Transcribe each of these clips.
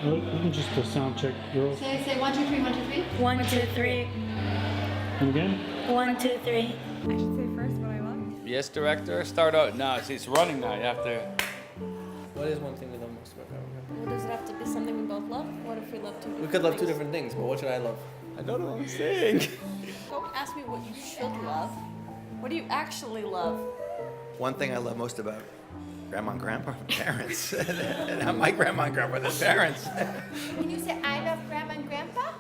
We can just sound check, girls. Say 1, 2, 3, 1, 2, 3. 1, 2, 3. And again? 1, 2, 3. I should say first what I love. Yes, director. Start out. No, it's running now. You have to. What is one thing we love most about Grandma and Grandpa? Well, does it have to be something we both love? What if we love two different We could love two things? different things, but what should I love? I don't know what I'm saying. Don't ask me what you should love. What do you actually love? One thing I love most about Grandma and Grandpa are the parents. And not my Grandma and Grandpa, the parents. Can you say I love Grandma and Grandpa?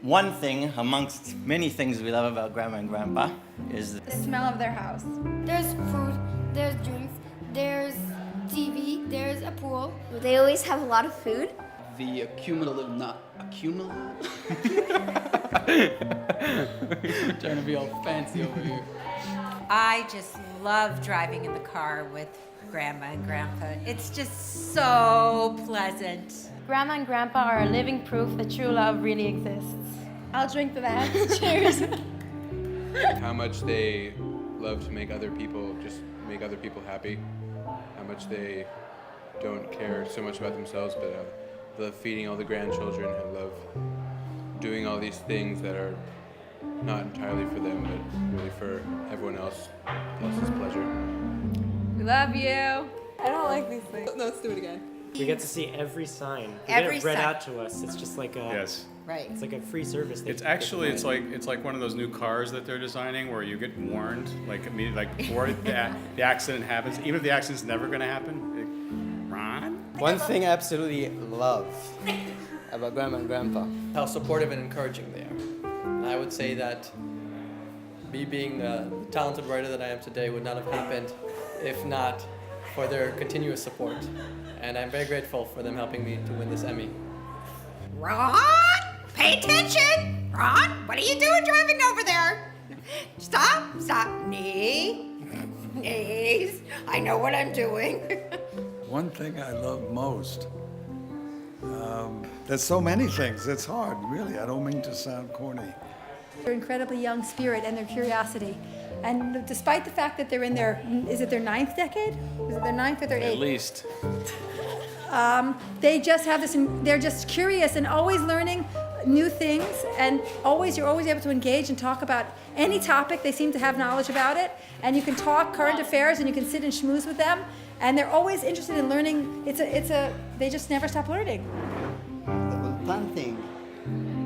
One thing amongst many things we love about Grandma and Grandpa is The smell of their house. There's food, there's drinks, there's TV, there's a pool. They always have a lot of food. The accumulative, not accumulative. Trying to be all fancy over here. I just love driving in the car with Grandma and Grandpa. It's just so pleasant. Grandma and Grandpa are a living proof that true love really exists. I'll drink to that. Cheers. How much they love to make other people happy. How much they don't care so much about themselves, but love feeding all the grandchildren and love doing all these things that are not entirely for them, but really for everyone else's pleasure. We love you. I don't like these things. No, let's do it again. We get to see every sign. We Every get it read sign. out to us. It's just like a Yes. Right. it's like a free service. It's actually it's like one of those new cars that they're designing where you get warned like immediately like before the accident happens, even if the accident's never going to happen. Ron? One thing I absolutely love about Grandma and Grandpa, how supportive and encouraging they are. And I would say that me being the talented writer that I am today would not have happened if not for their continuous support. And I'm very grateful for them helping me to win this Emmy. Ron, pay attention. Ron, what are you doing driving over there? Stop. Knees. I know what I'm doing. One thing I love most. There's so many things. It's hard, really. I don't mean to sound corny. Their incredibly young spirit and their curiosity. And despite the fact that they're in their, is it their 9th decade? Is it their 9th or their 8th? At least. They just have this, they're just curious and always learning new things, and you're always able to engage and talk about any topic. They seem to have knowledge about it, and you can talk current affairs and you can sit and schmooze with them, and they're always interested in learning. They just never stop learning. The fun thing.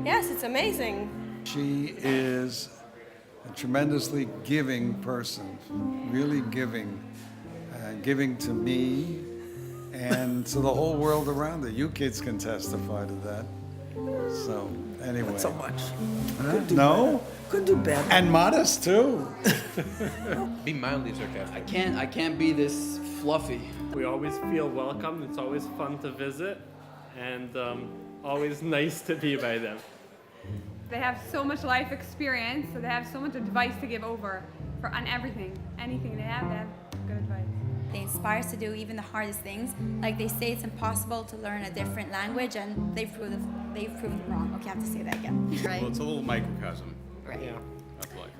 Yes, it's amazing. She is a tremendously giving person, really giving to me and to the whole world around her. You kids can testify to that. So, anyway. Not so much. No? Could do better. And modest, too. Be mildly sarcastic. I can't be this fluffy. we always feel welcome. It's always fun to visit, and always nice to be by them. They have so much life experience, so they have so much advice to give over on everything. Anything they have good advice. They inspire us to do even the hardest things. Like they say it's impossible to learn a different language, and they've proved it wrong. Okay, I have to say that again. Right? Well, it's a little microcosm. Right. Yeah. That's like.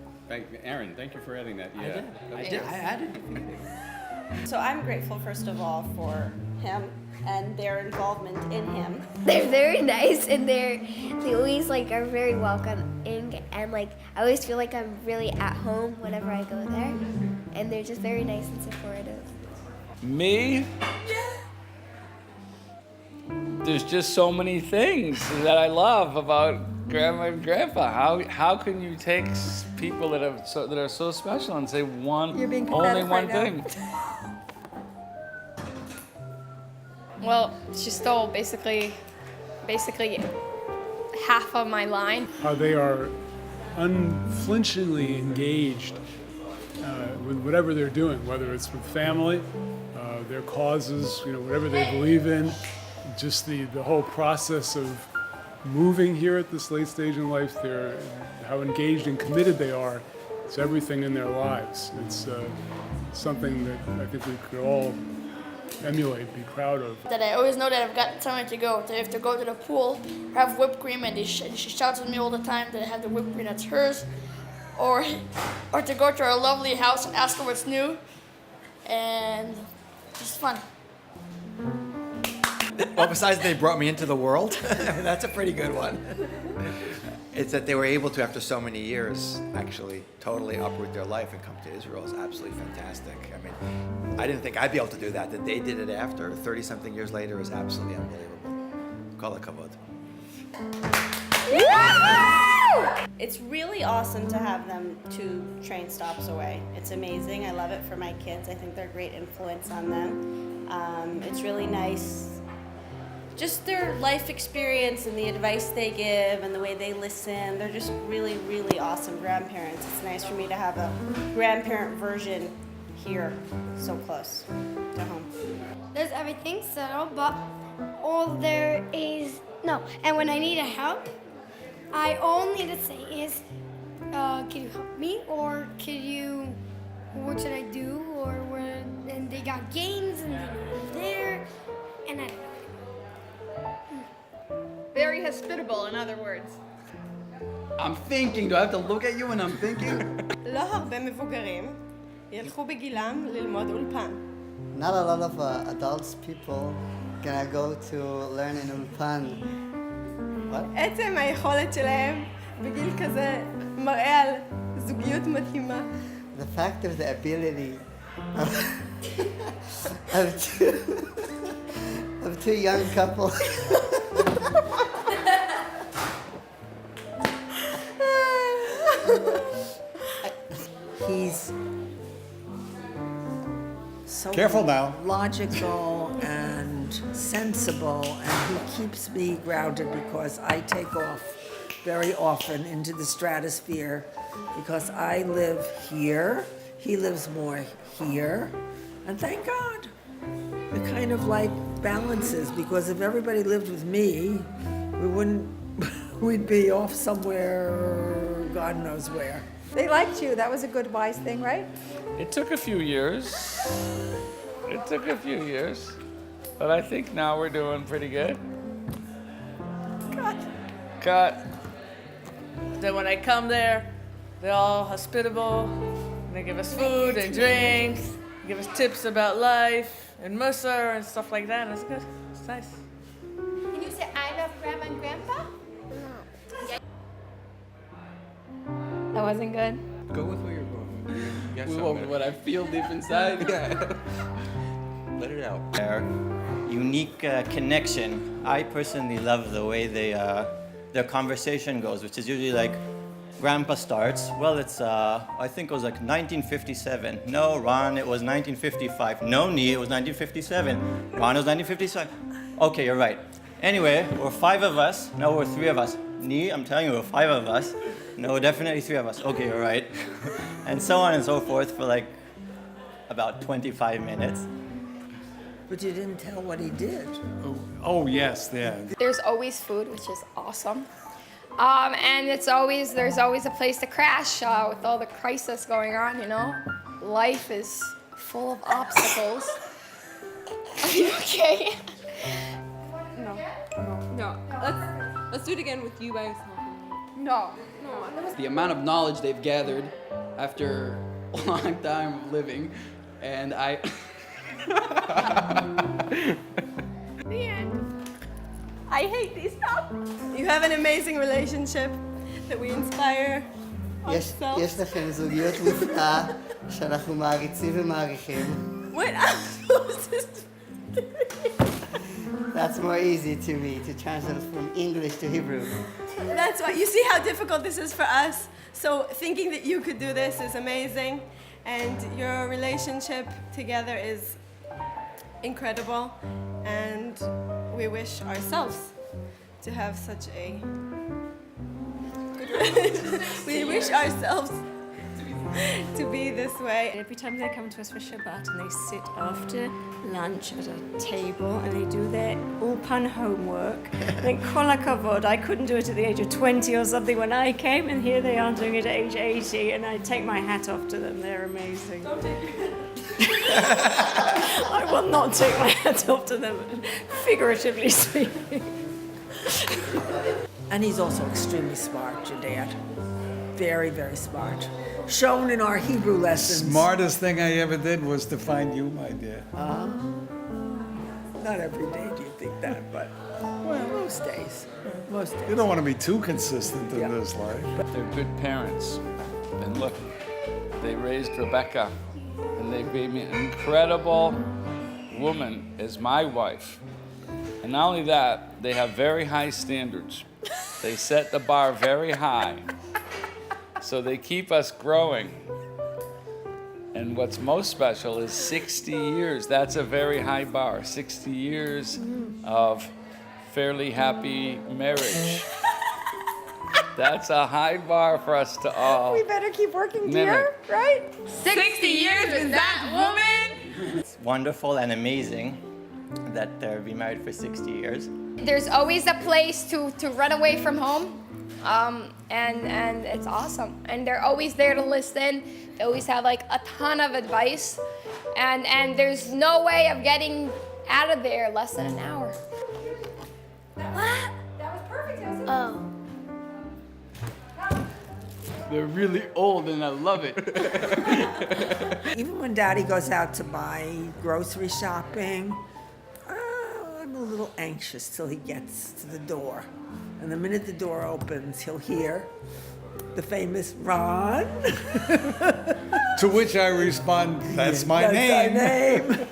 Aaron, thank you for adding that. Yeah. I did. I added it. So I'm grateful, first of all, for him and their involvement in him. They're very nice, and they always are very welcoming, and I always feel like I'm really at home whenever I go there, and they're just very nice and supportive. Me? There's just so many things that I love about Grandma and Grandpa. How can you take people that are so special and say You're being only pathetic one right now. thing? Well, she stole basically half of my line. How they are unflinchingly engaged with whatever they're doing, whether it's with family, their causes, whatever they believe in. Just the whole process of moving here at this late stage in life, how engaged and committed they are to everything in their lives. It's something that I think we could all emulate, be proud of. That I always know that I've got somewhere to go. That if to go to the pool or have whipped cream, and she shouts at me all the time that I have the whipped cream that's hers, or to go to our lovely house and ask her what's new, and just fun. Well, besides they brought me into the world, that's a pretty good one. It's that they were able to, after so many years, actually totally uproot their life and come to Israel is absolutely fantastic. I mean, I didn't think I'd be able to do that. That they did it after 30-something years later is absolutely unbelievable. Kol hakavod. It's really awesome to have them 2 train stops away. It's amazing. I love it for my kids. I think they're a great influence on them. It's really nice. Just their life experience and the advice they give and the way they listen. They're just really, really awesome grandparents. It's nice for me to have a grandparent version here, so close to home. There's everything settled, but all there is no. And when I need a help, all I need to say is, can you help me, or what should I do, or where? And they got games and they know there, and I don't know. Very hospitable, in other words. I'm thinking, do I have to look at you when I'm thinking? לא הרבה מבוגרים ילכו בגילם ללמוד אולפן. Not a lot of adults, people, gonna go to learn in ulpan. What? עצם היכולת שלהם בגיל כזה מראה על זוגיות מדהימה. The fact of the ability of two young couples. He's so Careful now. logical and sensible, and he keeps me grounded because I take off very often into the stratosphere because I live here, he lives more here, and thank God. It kind of like balances, because if everybody lived with me, we wouldn't, we'd be off somewhere, God knows where. They liked you. That was a good, wise thing, right? It took a few years. But I think now we're doing pretty good. Cut. Then when I come there, they're all hospitable. And they give us food and drinks, give us tips about life and Musar and stuff like that. And it's good. It's nice. Can you say I love Grandma and Grandpa? That wasn't good. Go with where you're going. We won't, what I feel deep inside. Let it out. Their unique connection. I personally love the way their conversation goes, which is usually like, Grandpa starts, well, it's, I think it was like 1957. No, Ron, it was 1955. No, Nee, it was 1957. Ron, it was 1957. Okay, you're right. Anyway, we're 5 of us. No, we're 3 of us. Nee, I'm telling you, we're 5 of us. No, definitely 3 of us. Okay, you're right. And so on and so forth for like about 25 minutes. But you didn't tell what he did. Oh yes, yeah. There's always food, which is awesome. And there's always a place to crash with all the crisis going on, you know? Life is full of obstacles. Are you okay? No. Let's do it again with you by yourself. No. The amount of knowledge they've gathered after a long time of living, and I. The end. I hate these stuff. You have an amazing relationship that we inspire ourselves. יש לכם זוגיות נפלאה שאנחנו מעריצים ומעריכים. What I'm supposed to do? That's more easy to me to translate from English to Hebrew. That's why. You see how difficult this is for us? So thinking that you could do this is amazing. And your relationship together is incredible. And we wish ourselves to have such a good relationship. We wish ourselves to be this way. Every time they come to us for Shabbat and they sit after lunch at a table and they do their Ulpan homework, then kol hakavod, I couldn't do it at the age of 20 or something when I came, and here they are doing it at age 80, and I take my hat off to them. They're amazing. Don't take your hat off. I will not take my hat off to them, figuratively speaking. And he's also extremely smart, your dad. Very, very smart. Shown in our Hebrew lessons. Smartest thing I ever did was to find you, my dear. Not every day do you think that, but well, most days. Most days. You don't want to be too consistent in this life. They're good parents. And look, they raised Rebecca, and they gave me an incredible woman as my wife. And not only that, they have very high standards. They set the bar very high. So they keep us growing. And what's most special is 60 years. That's a very high bar. 60 years of fairly happy marriage. That's a high bar for us to all. We better keep working, mimic. dear, right? 60 years with that woman? It's wonderful and amazing that they've been married for 60 years. There's always a place to run away from home. And it's awesome. And they're always there to listen. They always have like a ton of advice. And there's no way of getting out of there less than an hour. What? That was perfect. That was Oh. They're really old and I love it. Even when Daddy goes out to buy grocery shopping, I'm a little anxious till he gets to the door. And the minute the door opens, he'll hear the famous Ron. To which I respond, that's my name.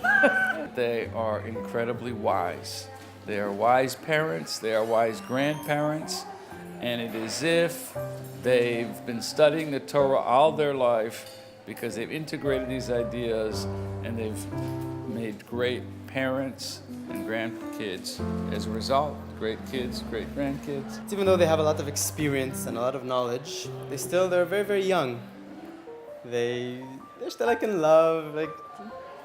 They are incredibly wise. They are wise parents, they are wise grandparents, and it is as if they've been studying the Torah all their life because they've integrated these ideas and they've made great parents and grandkids. As a result, great kids, great grandkids. Even though they have a lot of experience and a lot of knowledge, they're very, very young. They're still like in love, like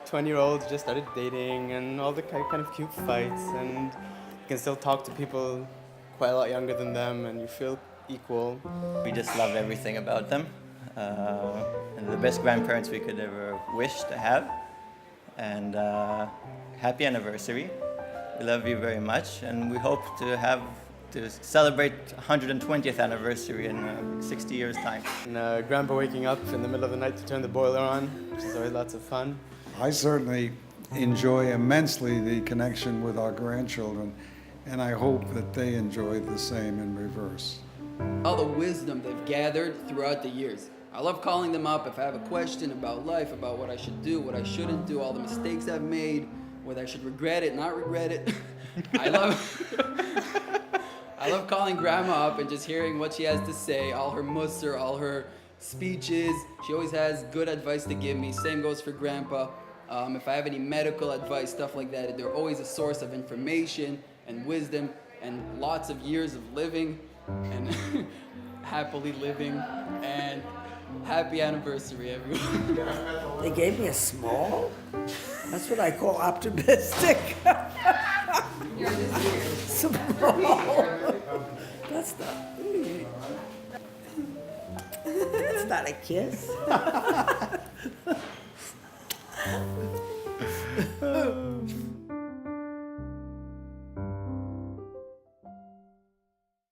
20-year-olds just started dating and all the kind of cute fights, and you can still talk to people quite a lot younger than them and you feel equal. We just love everything about them. And the best grandparents we could ever wish to have. And happy anniversary. We love you very much, and we hope to celebrate 120th anniversary in 60 years' time. And Grandpa waking up in the middle of the night to turn the boiler on, which is always lots of fun. I certainly enjoy immensely the connection with our grandchildren, and I hope that they enjoy the same in reverse. All the wisdom they've gathered throughout the years. I love calling them up if I have a question about life, about what I should do, what I shouldn't do, all the mistakes I've made, whether I should regret it, not regret it. I love calling Grandma up and just hearing what she has to say, all her musser, all her speeches. She always has good advice to give me. Same goes for Grandpa. If I have any medical advice, stuff like that, they're always a source of information and wisdom and lots of years of living and happily living, and happy anniversary, everyone. They gave me a small? That's what I call optimistic. Small. That's not. That's not a kiss.